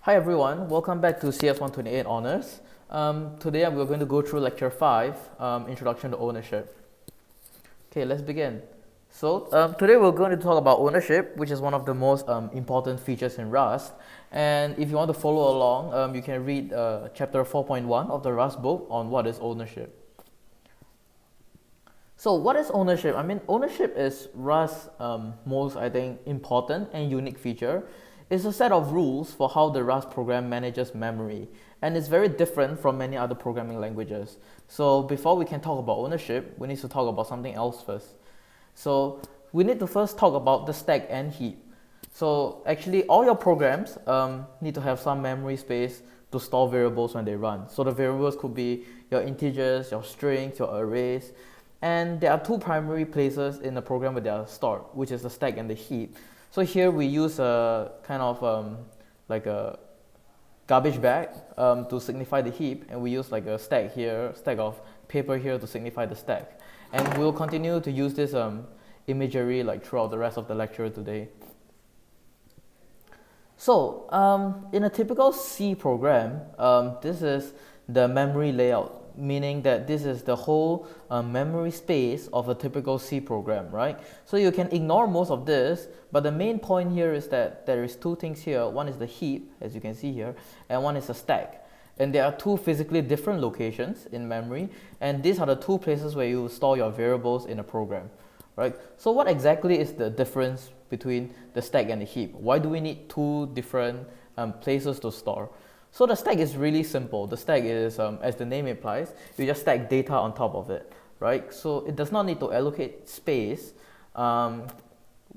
Hi everyone, welcome back to CS128 Honors. Today we're going to go through Lecture 5, Introduction to Ownership. Okay, let's begin. Today we're going to talk about ownership, which is one of the most important features in Rust. And if you want to follow along, you can read chapter 4.1 of the Rust book on what is ownership. So what is ownership? Ownership is Rust's most, important and unique feature. It's a set of rules for how the Rust program manages memory, and it's very different from many other programming languages. So before we can talk about ownership, we need to talk about something else first. So we need to first talk about the stack and heap. So actually all your programs need to have some memory space to store variables when they run. So the variables could be your integers, your strings, your arrays. And there are two primary places in the program where they are stored, which is the stack and the heap. So here we use a kind of like a garbage bag to signify the heap, and we use like a stack here, stack of paper here to signify the stack. And we'll continue to use this imagery like throughout the rest of the lecture today. So in a typical C program, this is the memory layout, meaning that this is the whole memory space of a typical C program, right? So you can ignore most of this, but the main point here is that there is two things here. One is the heap, as you can see here, and one is a stack. And there are two physically different locations in memory, and these are the two places where you store your variables in a program, right? So what exactly is the difference between the stack and the heap? Why do we need two different places to store? So the stack is really simple. The stack is, as the name implies, you just stack data on top of it, right? So it does not need to allocate space.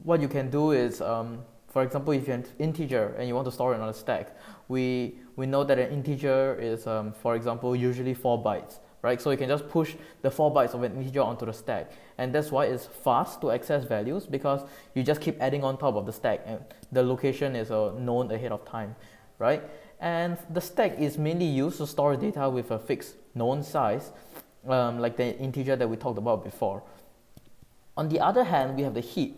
What you can do is, for example, if you have an integer and you want to store it on a stack, we know that an integer is, for example, usually 4 bytes, right? So you can just push the 4 bytes of an integer onto the stack. And that's why it's fast to access values, because you just keep adding on top of the stack and the location is known ahead of time, right? And the stack is mainly used to store data with a fixed known size, like the integer that we talked about before. On the other hand, we have the heap.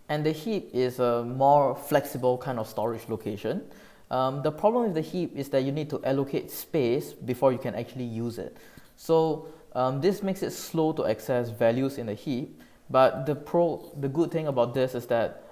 And the heap is a more flexible kind of storage location. The problem with the heap is that you need to allocate space before you can actually use it. So this makes it slow to access values in the heap. But the good thing about this is that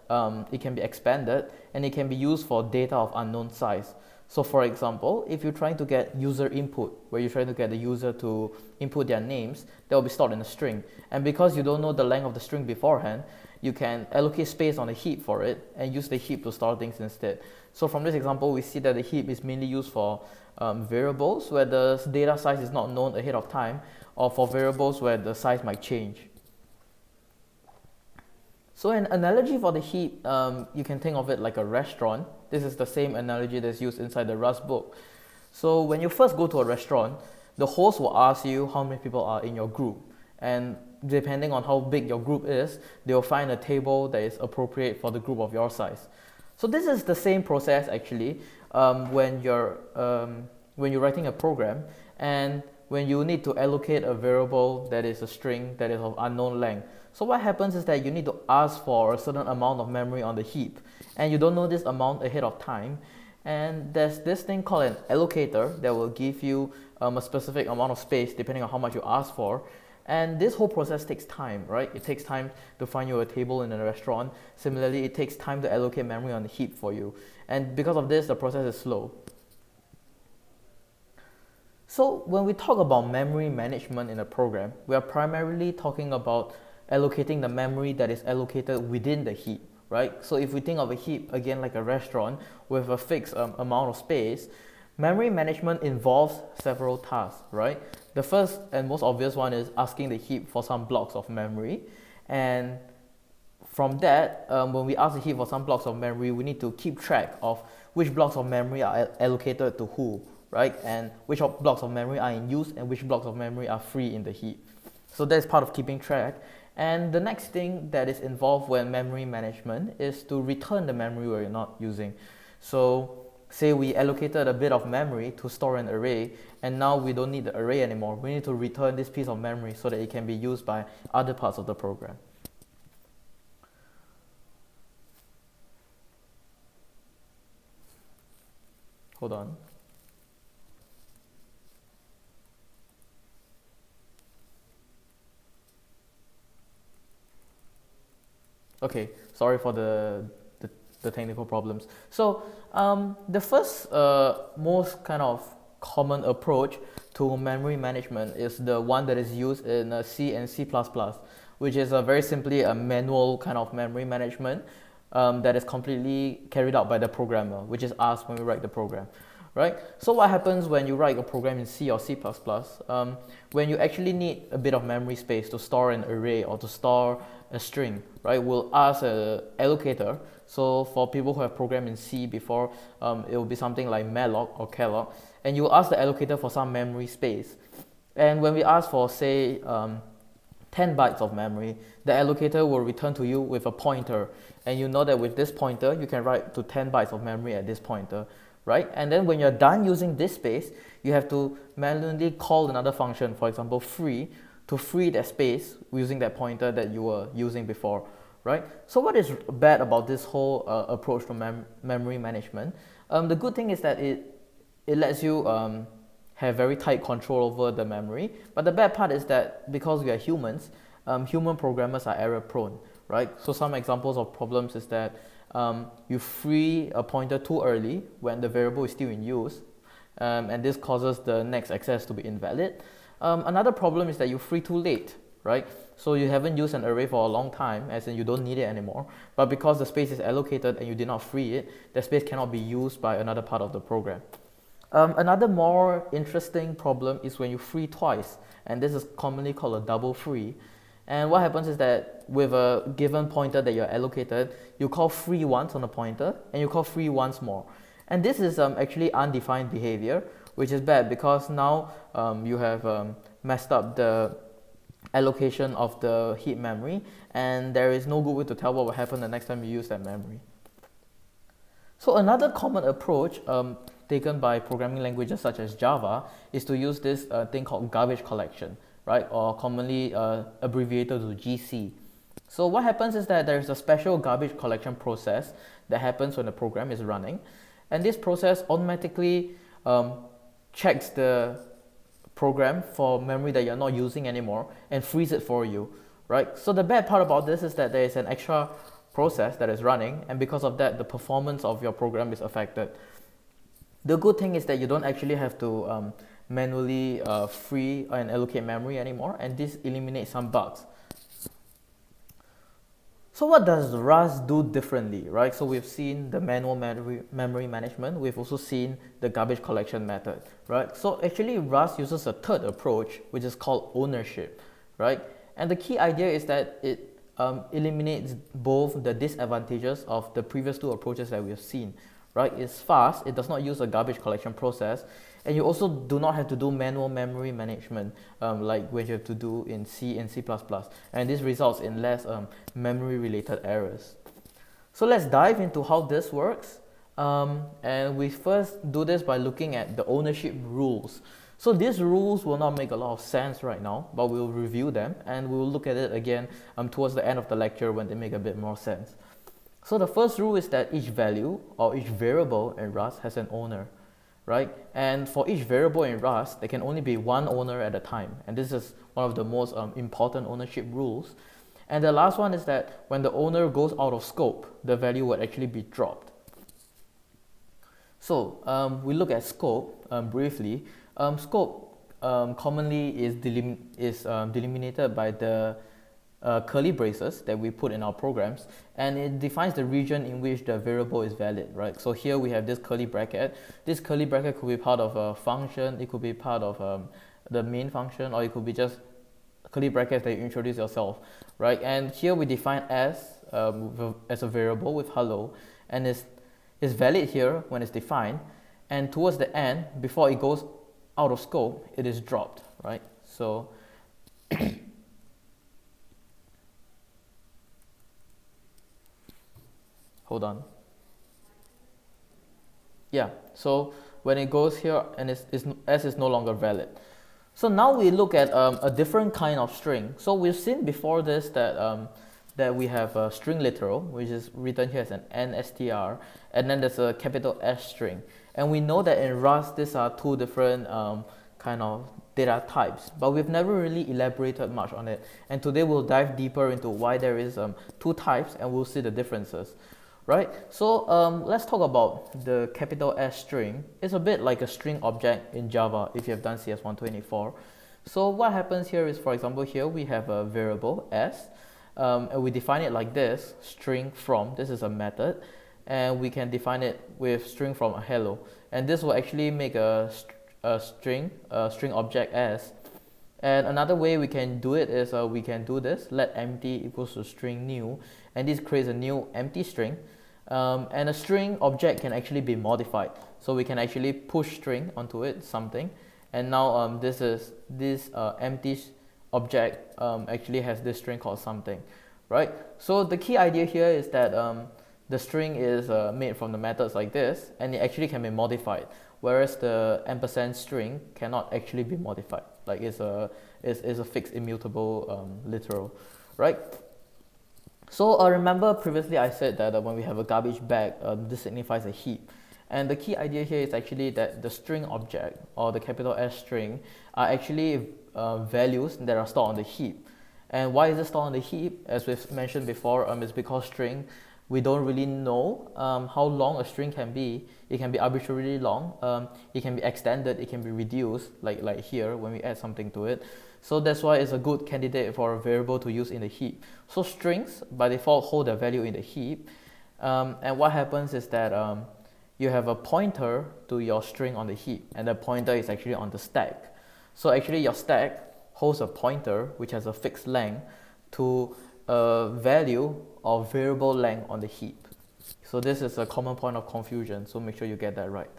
it can be expanded and it can be used for data of unknown size. So for example, if you're trying to get user input, where you're trying to get the user to input their names, that will be stored in a string. And because you don't know the length of the string beforehand, you can allocate space on the heap for it and use the heap to store things instead. So from this example, we see that the heap is mainly used for variables where the data size is not known ahead of time, or for variables where the size might change. So an analogy for the heap, you can think of it like a restaurant. This is the same analogy that's used inside the Rust book. So when you first go to a restaurant, the host will ask you how many people are in your group. And depending on how big your group is, they will find a table that is appropriate for the group of your size. So this is the same process actually when you're writing a program, and when you need to allocate a variable that is a string that is of unknown length. So what happens is that you need to ask for a certain amount of memory on the heap, and you don't know this amount ahead of time. And there's this thing called an allocator that will give you a specific amount of space depending on how much you ask for. And this whole process takes time, right? It takes time to find you a table in a restaurant. Similarly, it takes time to allocate memory on the heap for you. And because of this, the process is slow. So when we talk about memory management in a program, we are primarily talking about allocating the memory that is allocated within the heap, right? So if we think of a heap, again, like a restaurant with a fixed amount of space, memory management involves several tasks, right? The first and most obvious one is asking the heap for some blocks of memory. And from that, when we ask the heap for some blocks of memory, we need to keep track of which blocks of memory are allocated to who, right? And which blocks of memory are in use and which blocks of memory are free in the heap. So that's part of keeping track. And the next thing that is involved when memory management is to return the memory we're not using. So say we allocated a bit of memory to store an array, and now we don't need the array anymore. We need to return this piece of memory so that it can be used by other parts of the program. Hold on. Okay, sorry for the technical problems. So the first most kind of common approach to memory management is the one that is used in C and C++, which is very simply a manual kind of memory management that is completely carried out by the programmer, which is us when we write the program. Right? So what happens when you write a program in C or C++, when you actually need a bit of memory space to store an array or to store a string, right? We'll ask an allocator. So for people who have programmed in C before, it will be something like malloc or calloc, and you ask the allocator for some memory space. And when we ask for, say, 10 bytes of memory, the allocator will return to you with a pointer, and you know that with this pointer, you can write to 10 bytes of memory at this pointer. Right? And then when you're done using this space, you have to manually call another function, for example, free, to free that space using that pointer that you were using before. Right? So what is bad about this whole approach to memory management? The good thing is that it lets you have very tight control over the memory. But the bad part is that because we are humans, human programmers are error prone. Right? So some examples of problems is that you free a pointer too early when the variable is still in use, and this causes the next access to be invalid. Another problem is that you free too late, right? So you haven't used an array for a long time, as in you don't need it anymore, but because the space is allocated and you did not free it, the space cannot be used by another part of the program. Another more interesting problem is when you free twice, and this is commonly called a double free. And what happens is that with a given pointer that you're allocated, you call free once on the pointer, and you call free once more. And this is actually undefined behavior, which is bad because now you have messed up the allocation of the heap memory, and there is no good way to tell what will happen the next time you use that memory. So another common approach taken by programming languages such as Java is to use this thing called garbage collection. Right, or commonly abbreviated to GC. So what happens is that there's a special garbage collection process that happens when the program is running, and this process automatically checks the program for memory that you're not using anymore and frees it for you. Right. So the bad part about this is that there is an extra process that is running, and because of that, the performance of your program is affected. The good thing is that you don't actually have to manually free and allocate memory anymore, and this eliminates some bugs. So what does Rust do differently, right? So we've seen the manual memory management, we've also seen the garbage collection method, right? So actually Rust uses a third approach, which is called ownership, right? And the key idea is that it eliminates both the disadvantages of the previous two approaches that we've seen, right? It's fast, it does not use a garbage collection process, and you also do not have to do manual memory management like what you have to do in C and C++, and this results in less memory related errors. So let's dive into how this works, and we first do this by looking at the ownership rules. So these rules will not make a lot of sense right now, but we'll review them and we'll look at it again towards the end of the lecture when they make a bit more sense. So the first rule is that each value or each variable in Rust has an owner, right? And for each variable in Rust, there can only be one owner at a time. And this is one of the most important ownership rules. And the last one is that when the owner goes out of scope, the value would actually be dropped. So we look at scope briefly. Scope commonly is delimited by the curly braces that we put in our programs, and it defines the region in which the variable is valid, right? So here we have this curly bracket. This curly bracket could be part of a function, it could be part of the main function, or it could be just curly brackets that you introduce yourself, right? And here we define as a variable with hello, and it's valid here when it's defined, and towards the end, before it goes out of scope, it is dropped, right? So hold on. Yeah, so when it goes here and S is no longer valid. So now we look at a different kind of string. So we've seen before this that that we have a string literal, which is written here as an NSTR, and then there's a capital S string. And we know that in Rust, these are two different kind of data types, but we've never really elaborated much on it. And today we'll dive deeper into why there is two types, and we'll see the differences. Right, so let's talk about the capital S string. It's a bit like a string object in Java if you have done CS124. So what happens here is, for example, here we have a variable S, and we define it like this, string from. This is a method, and we can define it with string from a hello. And this will actually make a string object S. And another way we can do it is we can do this, let empty equals to string new, and this creates a new empty string. And a string object can actually be modified, so we can actually push string onto it, something, and now this empty object actually has this string called something, right? So the key idea here is that the string is made from the methods like this, and it actually can be modified, whereas the ampersand string cannot actually be modified, like it's a fixed immutable literal, right? So remember previously I said that when we have a garbage bag, this signifies a heap. And the key idea here is actually that the string object, or the capital S string, are actually values that are stored on the heap. And why is it stored on the heap? As we've mentioned before, it's because string, we don't really know how long a string can be. It can be arbitrarily long, it can be extended, it can be reduced, like here when we add something to it. So that's why it's a good candidate for a variable to use in the heap. So strings by default hold their value in the heap, and what happens is that you have a pointer to your string on the heap, and the pointer is actually on the stack. So actually your stack holds a pointer which has a fixed length to a value of variable length on the heap. So this is a common point of confusion, so make sure you get that right.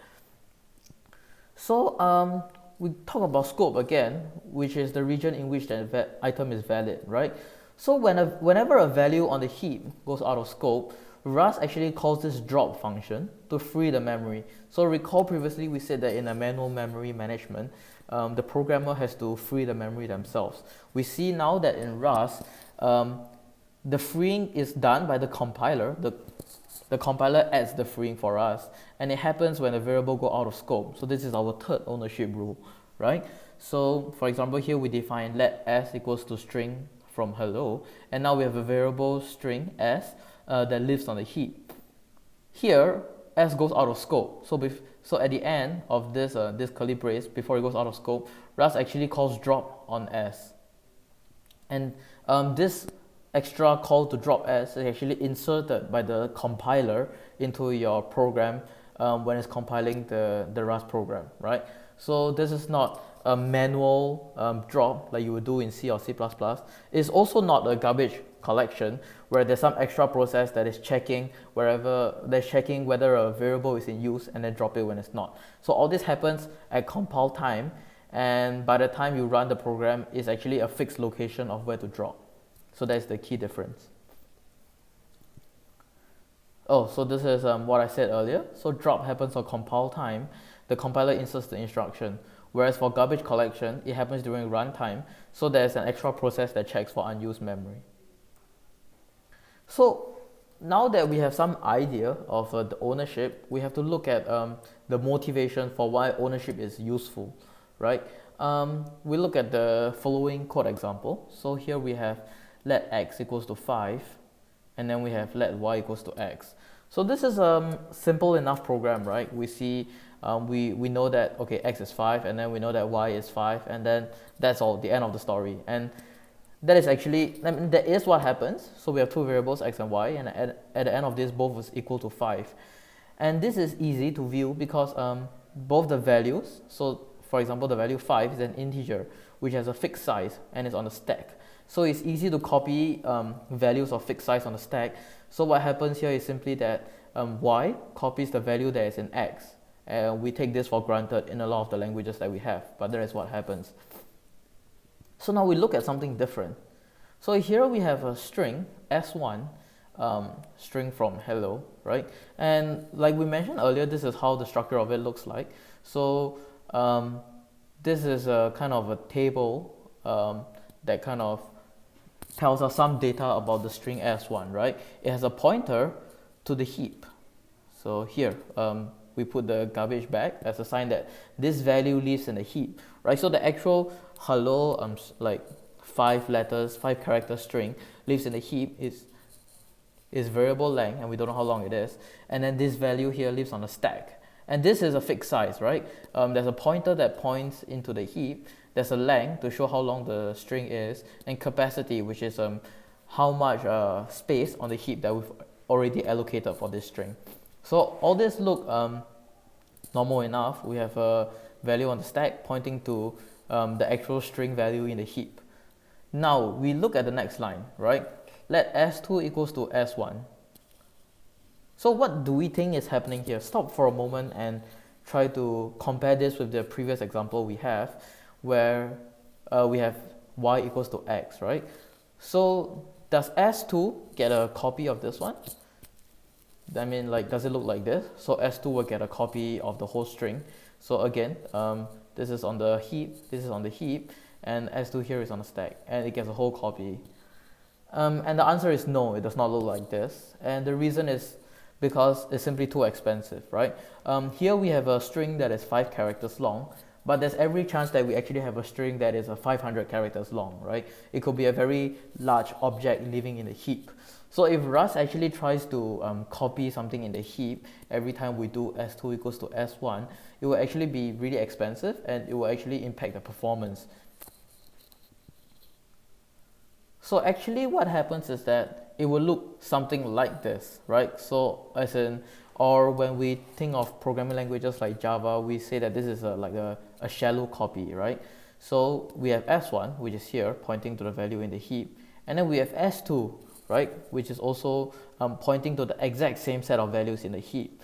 So we talk about scope again, which is the region in which the item is valid, right? So whenever a value on the heap goes out of scope, Rust actually calls this drop function to free the memory. So recall previously we said that in a manual memory management, the programmer has to free the memory themselves. We see now that in Rust, the freeing is done by the compiler. The compiler adds the freeing for us, and it happens when a variable goes out of scope. So this is our third ownership rule, right? So for example, here we define let s equals to string from hello, and now we have a variable string s that lives on the heap. Here, s goes out of scope. So at the end of this curly brace, before it goes out of scope, Rust actually calls drop on s, and this extra call to drop s is actually inserted by the compiler into your program when it's compiling the Rust program, right? So this is not a manual drop like you would do in C or C++. It's also not a garbage collection where there's some extra process that is checking whether a variable is in use and then drop it when it's not. So all this happens at compile time, and by the time you run the program, it's actually a fixed location of where to drop. So that's the key difference. Oh, so this is what I said earlier. So drop happens on compile time. The compiler inserts the instruction. Whereas for garbage collection, it happens during runtime. So there's an extra process that checks for unused memory. So now that we have some idea of the ownership, we have to look at the motivation for why ownership is useful, right? We look at the following code example. So here we have let x equals to 5, and then we have let y equals to x. So this is a simple enough program, right? We see we know that okay, x is 5, and then we know that y is 5, and then that's all, the end of the story. And that is actually, that is what happens. So we have two variables, x and y, and at the end of this, both is equal to 5. And this is easy to view because both the values, so for example, the value 5 is an integer which has a fixed size and is on the stack. So it's easy to copy values of fixed size on the stack. So what happens here is simply that y copies the value that is in x. And we take this for granted in a lot of the languages that we have, but that is what happens. So now we look at something different. So here we have a string, s1, string from hello, right? And like we mentioned earlier, this is how the structure of it looks like. So this is a kind of a table that kind of tells us some data about the string s1, right? It has a pointer to the heap. So here, we put the garbage bag as a sign that this value lives in the heap, right? So the actual hello, like 5 character string lives in the heap is variable length, and we don't know how long it is. And then this value here lives on the stack. And this is a fixed size, right? There's a pointer that points into the heap. There's a length to show how long the string is, and capacity, which is how much space on the heap that we've already allocated for this string. So all this look normal enough. We have a value on the stack pointing to the actual string value in the heap. Now we look at the next line, right? Let s2 equals to s1. So what do we think is happening here? Stop for a moment and try to compare this with the previous example we have, where we have y equals to x, right? So does s2 get a copy of this one? I mean, like, does it look like this? So s2 will get a copy of the whole string. So again, this is on the heap, this is on the heap, and s2 here is on the stack, and it gets a whole copy. And the answer is no, it does not look like this. And the reason is because it's simply too expensive, right? Here we have a string that is 5 characters long, but there's every chance that we actually have a string that is 500 characters long, right? It could be a very large object living in a heap. So if Rust actually tries to copy something in the heap every time we do s2 equals to s1, it will actually be really expensive, and it will actually impact the performance. So actually what happens is that it will look something like this, right? So as in, or when we think of programming languages like Java, we say that this is like a shallow copy, right? So we have s1, which is here, pointing to the value in the heap, and then we have s2, right, which is also pointing to the exact same set of values in the heap,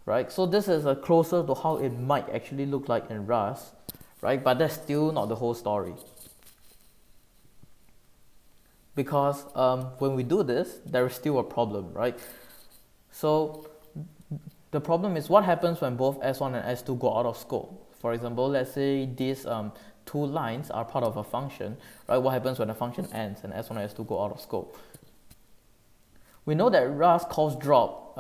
right? So this is closer to how it might actually look like in Rust, right? But that's still not the whole story. Because when we do this, there is still a problem, right? So the problem is what happens when both s1 and s2 go out of scope. For example, let's say these two lines are part of a function, right? What happens when the function ends and s1 and s2 go out of scope? We know that Rust calls drop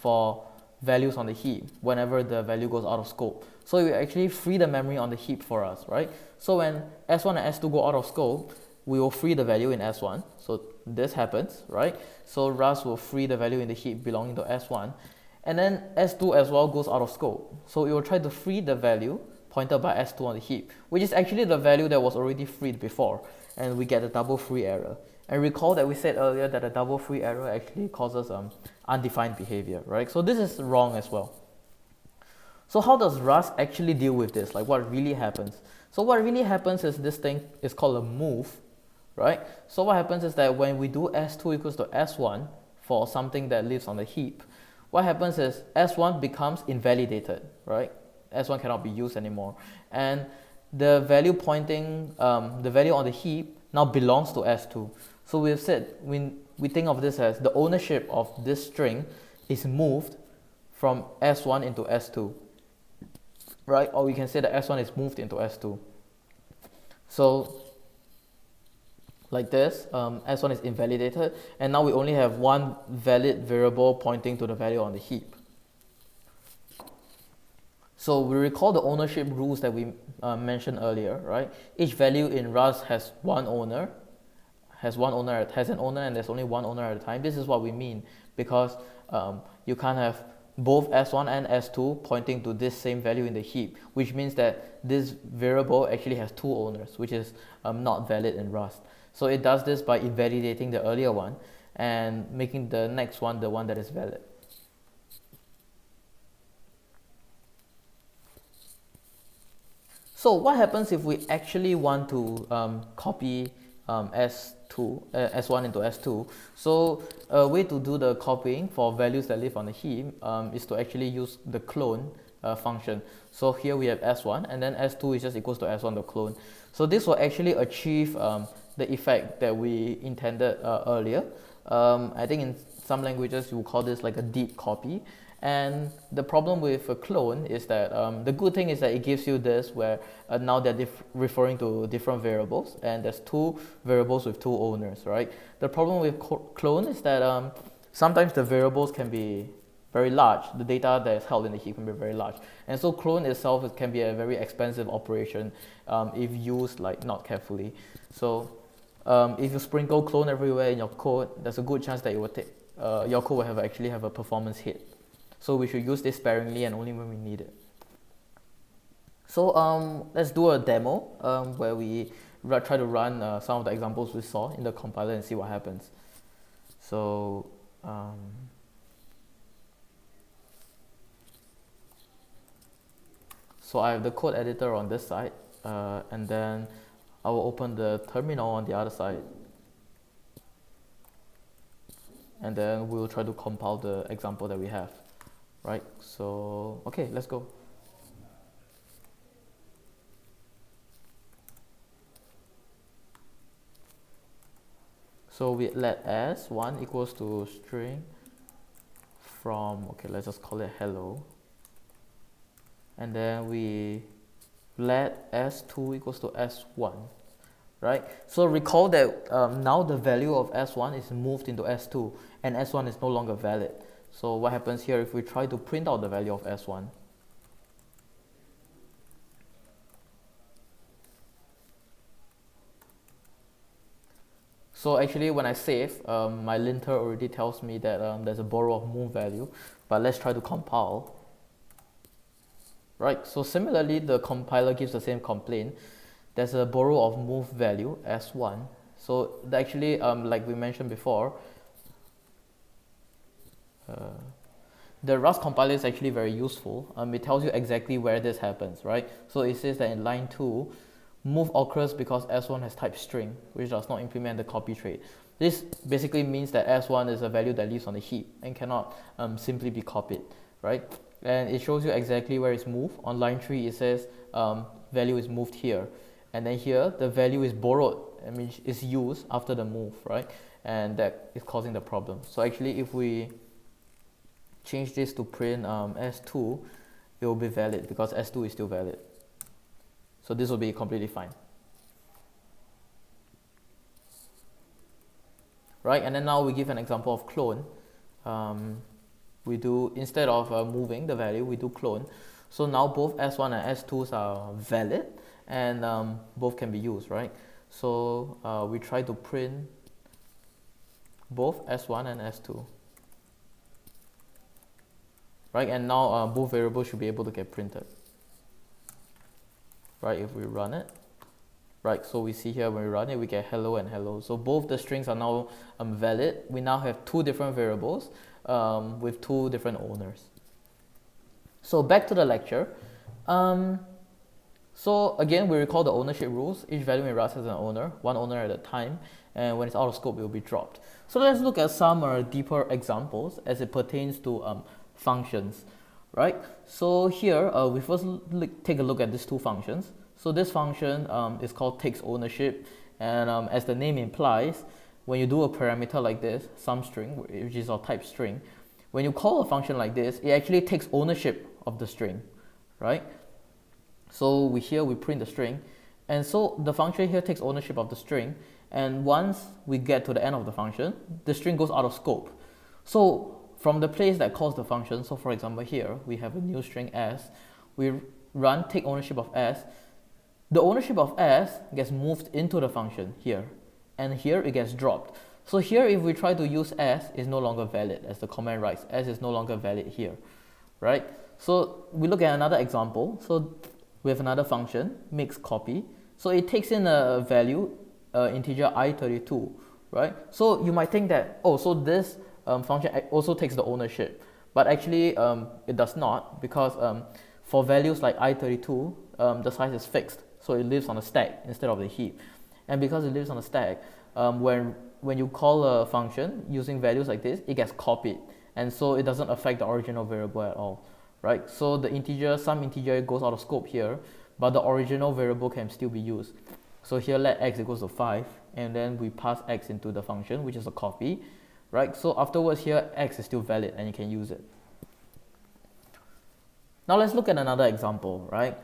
for values on the heap whenever the value goes out of scope. So it will actually free the memory on the heap for us, right? So when s1 and s2 go out of scope, we will free the value in s1. So this happens, right? So Rust will free the value in the heap belonging to s1. And then s2 as well goes out of scope. So it will try to free the value pointed by s2 on the heap, which is actually the value that was already freed before. And we get a double free error. And recall that we said earlier that a double free error actually causes undefined behavior, right? So this is wrong as well. So how does Rust actually deal with this? Like, what really happens? So what really happens is this thing is called a move, right? So what happens is that when we do s2 equals to s1 for something that lives on the heap, what happens is s1 becomes invalidated, right? S1 cannot be used anymore. And the value pointing, the value on the heap now belongs to s2. So we've said, we think of this as the ownership of this string is moved from s1 into s2, right? Or we can say that s1 is moved into s2. So like this, s1 is invalidated, and now we only have one valid variable pointing to the value on the heap. So we recall the ownership rules that we mentioned earlier, right? Each value in Rust has an owner, and there's only one owner at a time. This is what we mean, because you can't have both s1 and s2 pointing to this same value in the heap, which means that this variable actually has two owners, which is not valid in Rust. So it does this by invalidating the earlier one and making the next one the one that is valid. So what happens if we actually want to copy S1 into S2? So a way to do the copying for values that live on the heap is to actually use the clone function. So here we have S1, and then S2 is just equals to S1 the clone. So this will actually achieve the effect that we intended earlier. I think in some languages you will call this like a deep copy. And the problem with a clone is that the good thing is that it gives you this where now they're referring to different variables, and there's two variables with two owners, right? The problem with clone is that sometimes the variables can be very large. The data that is held in the heap can be very large, and so clone itself can be a very expensive operation if used like not carefully. So if you sprinkle clone everywhere in your code, there's a good chance that it will take your code will actually have a performance hit. So we should use this sparingly and only when we need it. So let's do a demo where we try to run some of the examples we saw in the compiler and see what happens. So I have the code editor on this side, and then I will open the terminal on the other side, and then we'll try to compile the example that we have. Right, so okay, let's go. So we let s1 equals to string from, okay, let's just call it hello. And then we let s2 equals to s1, right? So recall that now the value of s1 is moved into s2, and s1 is no longer valid. So what happens here if we try to print out the value of s1? So actually when I save, my linter already tells me that there's a borrow of move value, but let's try to compile. Right, so similarly the compiler gives the same complaint. There's a borrow of move value s1. So actually like we mentioned before, the Rust compiler is actually very useful. It tells you exactly where this happens, right? So it says that in line 2, move occurs because s1 has type string, which does not implement the copy trait. This basically means that s1 is a value that lives on the heap and cannot simply be copied, right? And it shows you exactly where it's moved. On line 3, it says value is moved here. And then here, the value is borrowed, I mean, it's used after the move, right? And that is causing the problem. So actually, if we change this to print s2, it will be valid because s2 is still valid. So this will be completely fine. Right, and then now we give an example of clone. We do, instead of moving the value, we do clone. So now both s1 and s2s are valid, and both can be used, right? So we try to print both s1 and s2. Right, and now both variables should be able to get printed. Right, if we run it. Right, so we see here when we run it, we get hello and hello. So both the strings are now valid. We now have two different variables with two different owners. So back to the lecture. So again, we recall the ownership rules. Each value in Rust has an owner, one owner at a time, and when it's out of scope, it will be dropped. So let's look at some deeper examples as it pertains to functions, right? So here, we first take a look at these two functions. So this function is called takes ownership, and as the name implies, when you do a parameter like this, some string, which is our type string, when you call a function like this, it actually takes ownership of the string, right? So here we print the string, and so the function here takes ownership of the string, and once we get to the end of the function, the string goes out of scope. So from the place that calls the function, so for example here, we have a new string s, we run take ownership of s, the ownership of s gets moved into the function here, and here it gets dropped. So here if we try to use s, it's no longer valid, as the command writes, s is no longer valid here, right? So we look at another example. So we have another function, makes copy. So it takes in a value, integer i32, right? So you might think that, oh, so this function also takes the ownership, but actually it does not, because for values like i32, the size is fixed, so it lives on a stack instead of the heap. And because it lives on a stack, when you call a function using values like this, it gets copied, and so it doesn't affect the original variable at all, right? So the integer, some integer goes out of scope here, but the original variable can still be used. So here let x equals to 5, and then we pass x into the function, which is a copy, right? So afterwards here, x is still valid and you can use it. Now let's look at another example, right?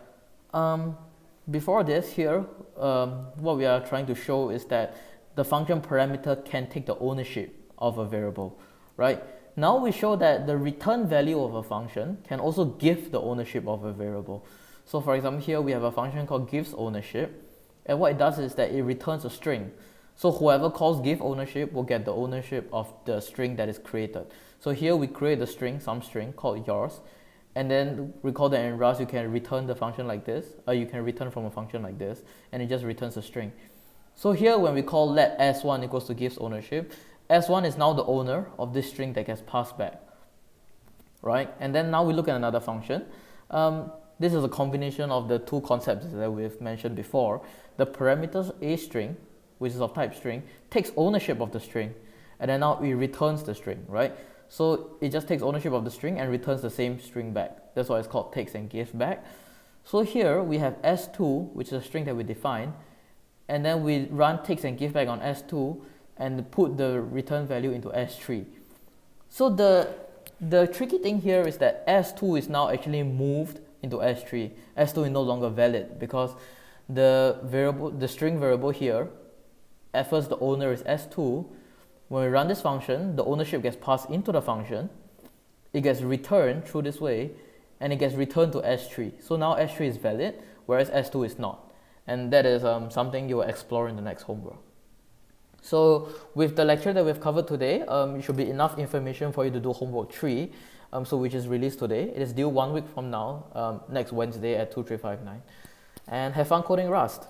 Before this here, what we are trying to show is that the function parameter can take the ownership of a variable, right? Now we show that the return value of a function can also give the ownership of a variable. So for example, here we have a function called gives ownership, and what it does is that it returns a string. So whoever calls give ownership will get the ownership of the string that is created. So here we create a string, some string called yours, and then recall that in Rust you can return the function like this, or you can return from a function like this, and it just returns a string. So here when we call let s1 equals to gives ownership, s1 is now the owner of this string that gets passed back, right? And then now we look at another function. This is a combination of the two concepts that we've mentioned before. The parameters a string, which is of type string, takes ownership of the string, and then now it returns the string, right? So it just takes ownership of the string and returns the same string back. That's why it's called takes and gives back. So here we have s2, which is a string that we define, and then we run takes and give back on s2 and put the return value into s3. So the tricky thing here is that s2 is now actually moved into s3. s2 is no longer valid because the string variable here, at first the owner is s2. When we run this function, the ownership gets passed into the function, it gets returned through this way, and it gets returned to s3. So now s3 is valid, whereas s2 is not. And that is something you will explore in the next homework. So with the lecture that we've covered today, it should be enough information for you to do homework 3, which is released today. It is due 1 week from now, next Wednesday at 2359. And have fun coding Rust.